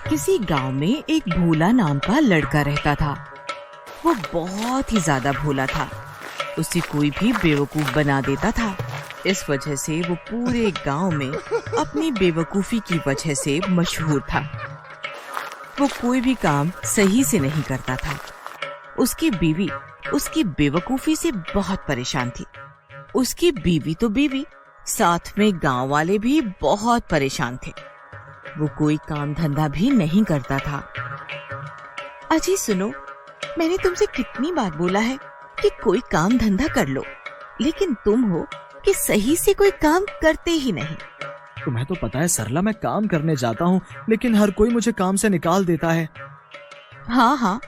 किसी गांव में एक भोला नाम का लड़का रहता था। वो बहुत ही ज्यादा भोला था। उसे कोई भी बेवकूफ बना देता था। इस वजह से वो पूरे गांव में अपनी बेवकूफी की वजह से मशहूर था। वो कोई भी काम सही से नहीं करता था। उसकी बीवी उसकी बेवकूफी से बहुत परेशान थी। उसकी बीवी तो बीवी, साथ में गांव वाले भी बहुत परेशान थे। वो कोई काम धंधा भी नहीं करता था। अजी सुनो, मैंने तुमसे कितनी बार बोला है कि कोई काम धंधा कर लो, लेकिन तुम हो कि सही से कोई काम करते ही नहीं। तुम्हें तो पता है सरला, मैं काम करने जाता हूँ लेकिन हर कोई मुझे काम से निकाल देता है। हाँ,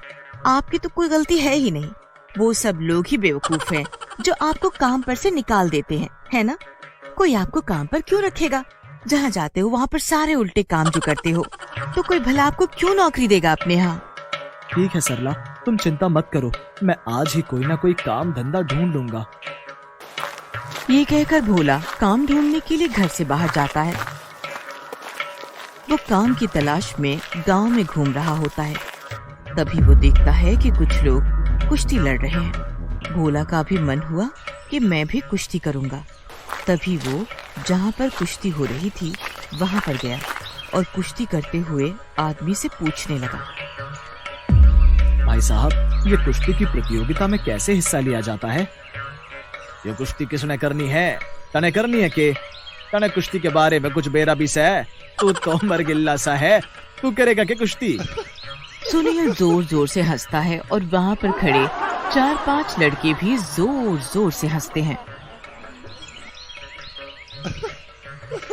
आपकी तो कोई गलती है ही नहीं। वो सब लोग ही बेवकूफ हैं जो आपको काम पर से निकाल देते हैं, है ना? कोई आपको काम पर क्यों रखेगा? जहाँ जाते हो वहाँ पर सारे उल्टे काम जो करते हो, तो कोई भला आपको क्यों नौकरी देगा अपने यहाँ? ठीक है सरला, तुम चिंता मत करो, मैं आज ही कोई ना कोई काम धंधा ढूंढ लूंगा। ये कहकर भोला काम ढूंढने के लिए घर से बाहर जाता है। वो काम की तलाश में गांव में घूम रहा होता है। तभी वो देखता है कि कुछ लोग कुश्ती लड़ रहे हैं। भोला का भी मन हुआ कि मैं भी कुश्ती करूंगा। तभी वो जहाँ पर कुश्ती हो रही थी वहाँ पर गया और कुश्ती करते हुए आदमी से पूछने लगा, भाई साहब, ये कुश्ती की प्रतियोगिता में कैसे हिस्सा लिया जाता है? ये कुश्ती किसने करनी है? तने करनी है के? तने कुश्ती के बारे में कुछ बेरा भी है? तू तो मरगिल्ला सा है, तू करेगा क्या कुश्ती? सुनील जोर जोर से हंसता है और वहाँ पर खड़े 4-5 लड़के भी जोर जोर से हंसते हैं।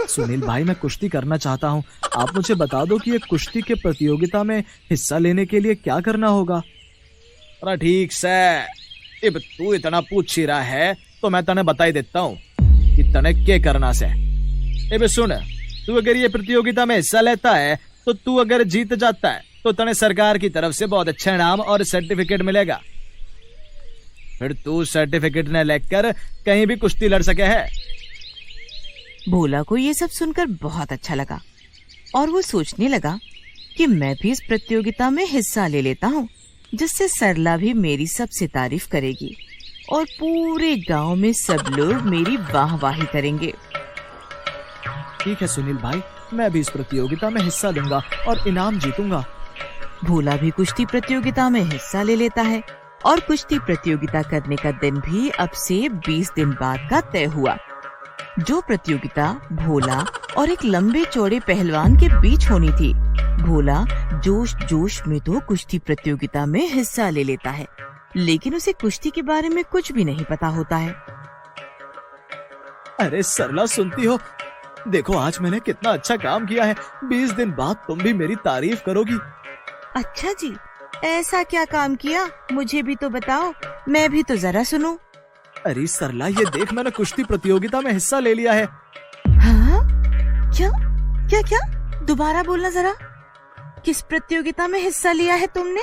सुनील भाई, मैं कुश्ती करना चाहता हूँ। आप मुझे बता दो कि ये कुश्ती के प्रतियोगिता में हिस्सा लेने के लिए क्या करना होगा? अरे ठीक से, अब तू इतना पूछ ही रहा है तो मैं तने बता ही देता हूँ कि तने क्या करना से। अब सुन, तू अगर ये प्रतियोगिता में हिस्सा लेता है तो तू अगर जीत जाता है तो तने सरकार की तरफ से बहुत अच्छा इनाम और सर्टिफिकेट मिलेगा। फिर तू सर्टिफिकेट न लेकर कहीं भी कुश्ती लड़ सके है। भोला को ये सब सुनकर बहुत अच्छा लगा और वो सोचने लगा कि मैं भी इस प्रतियोगिता में हिस्सा ले लेता हूँ, जिससे सरला भी मेरी सबसे तारीफ करेगी और पूरे गांव में सब लोग मेरी वाहवाही करेंगे। ठीक है सुनील भाई, मैं भी इस प्रतियोगिता में हिस्सा लूंगा और इनाम जीतूंगा। भोला भी कुश्ती प्रतियोगिता में हिस्सा ले लेता है और कुश्ती प्रतियोगिता करने का दिन भी अब से 20 दिन बाद का तय हुआ। जो प्रतियोगिता भोला और एक लंबे चौड़े पहलवान के बीच होनी थी। भोला जोश जोश में तो कुश्ती प्रतियोगिता में हिस्सा ले लेता है, लेकिन उसे कुश्ती के बारे में कुछ भी नहीं पता होता है। अरे सरला, सुनती हो? देखो आज मैंने कितना अच्छा काम किया है। 20 दिन बाद तुम भी मेरी तारीफ करोगी। अच्छा जी, ऐसा क्या काम किया? मुझे भी तो बताओ, मैं भी तो जरा सुनूं। अरे सरला, ये देख, मैंने कुश्ती प्रतियोगिता में हिस्सा ले लिया है। हाँ? क्या क्या क्या? दोबारा बोलना जरा। किस प्रतियोगिता में हिस्सा लिया है तुमने?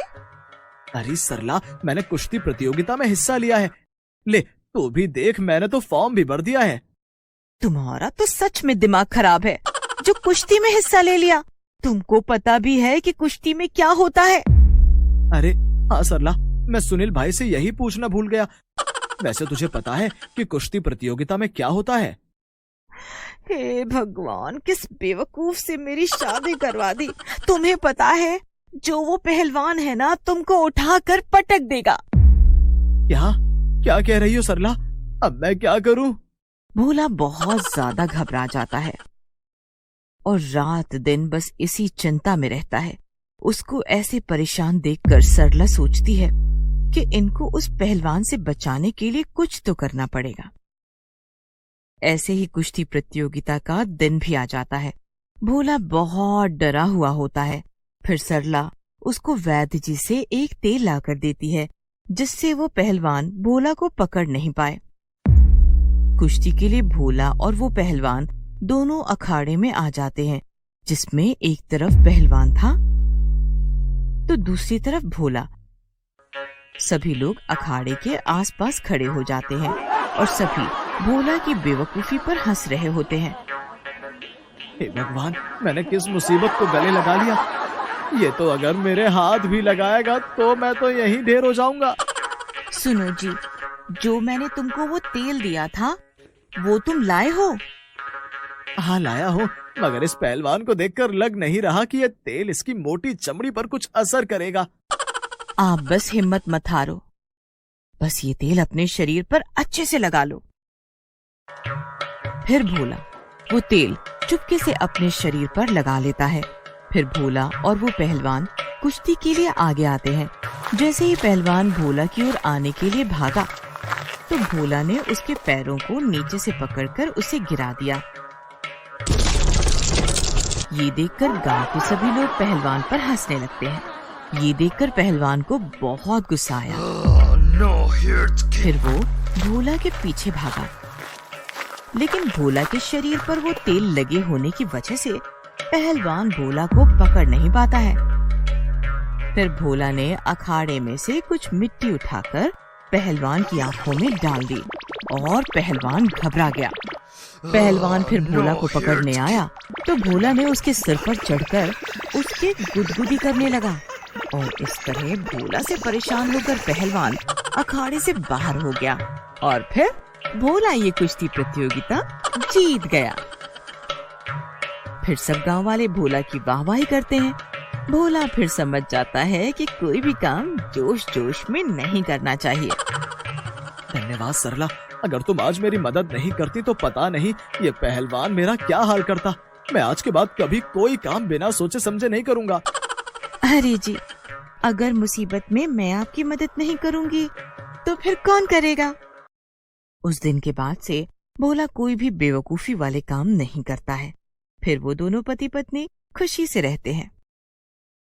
अरे सरला, मैंने कुश्ती प्रतियोगिता में हिस्सा लिया है। ले, तू भी देख, मैंने तो फॉर्म भी भर दिया है। तुम्हारा तो सच में दिमाग खराब है, जो कुश्ती में हिस्सा ले लिया। तुमको पता भी है कि कुश्ती में क्या होता है? अरे हाँ सरला, मैं सुनील भाई से यही पूछना भूल गया। वैसे तुझे पता है कि कुश्ती प्रतियोगिता में क्या होता है? हे भगवान, किस बेवकूफ से मेरी शादी करवा दी। तुम्हें पता है, जो वो पहलवान है ना, तुमको उठाकर पटक देगा। क्या क्या कह रही हो सरला? अब मैं क्या करूं? भोला बहुत ज्यादा घबरा जाता है और रात दिन बस इसी चिंता में रहता है। उसको ऐसे परेशान देखकर सरला सोचती है कि इनको उस पहलवान से बचाने के लिए कुछ तो करना पड़ेगा। ऐसे ही कुश्ती प्रतियोगिता का दिन भी आ जाता है। भोला बहुत डरा हुआ होता है। फिर सरला उसको वैद्य जी से एक तेल लाकर देती है, जिससे वो पहलवान भोला को पकड़ नहीं पाए। कुश्ती के लिए भोला और वो पहलवान दोनों अखाड़े में आ जाते हैं, जिसमें एक तरफ पहलवान था तो दूसरी तरफ भोला। सभी लोग अखाड़े के आसपास खड़े हो जाते हैं और सभी भोला की बेवकूफी पर हंस रहे होते हैं। हे भगवान, मैंने किस मुसीबत को गले लगा लिया। ये तो अगर मेरे हाथ भी लगाएगा तो मैं तो यहीं ढेर हो जाऊंगा। सुनो जी, जो मैंने तुमको वो तेल दिया था वो तुम लाए हो? हाँ लाया हूँ, मगर इस पहलवान को देखकर लग नहीं रहा कि ये तेल इसकी मोटी चमड़ी पर कुछ असर करेगा। आप बस हिम्मत मत हारो, बस ये तेल अपने शरीर पर अच्छे से लगा लो। फिर भोला वो तेल चुपके से अपने शरीर पर लगा लेता है। फिर भोला और वो पहलवान कुश्ती के लिए आगे आते हैं। जैसे ही पहलवान भोला की ओर आने के लिए भागा तो भोला ने उसके पैरों को नीचे से पकड़कर उसे गिरा दिया। ये देखकर गांव के सभी लोग पहलवान पर हंसने लगते हैं। ये देखकर पहलवान को बहुत गुस्सा आया। फिर वो भोला के पीछे भागा, लेकिन भोला के शरीर पर वो तेल लगे होने की वजह से पहलवान भोला को पकड़ नहीं पाता है। फिर भोला ने अखाड़े में से कुछ मिट्टी उठाकर पहलवान की आंखों में डाल दी और पहलवान घबरा गया। पहलवान फिर भोला को पकड़ने आया तो भोला ने उसके सिर पर चढ़कर उसके गुदगुदी करने लगा और इस तरह भोला से परेशान होकर पहलवान अखाड़े से बाहर हो गया और फिर भोला ये कुश्ती प्रतियोगिता जीत गया। फिर सब गांव वाले भोला की वाहवाही करते हैं। भोला फिर समझ जाता है कि कोई भी काम जोश जोश में नहीं करना चाहिए। धन्यवाद सरला, अगर तुम आज मेरी मदद नहीं करती तो पता नहीं ये पहलवान मेरा क्या हाल करता। मैं आज के बाद कभी कोई काम बिना सोचे समझे नहीं करूंगा। अरे जी, अगर मुसीबत में मैं आपकी मदद नहीं करूंगी तो फिर कौन करेगा? उस दिन के बाद से भोला कोई भी बेवकूफी वाले काम नहीं करता है। फिर वो दोनों पति पत्नी खुशी से रहते हैं।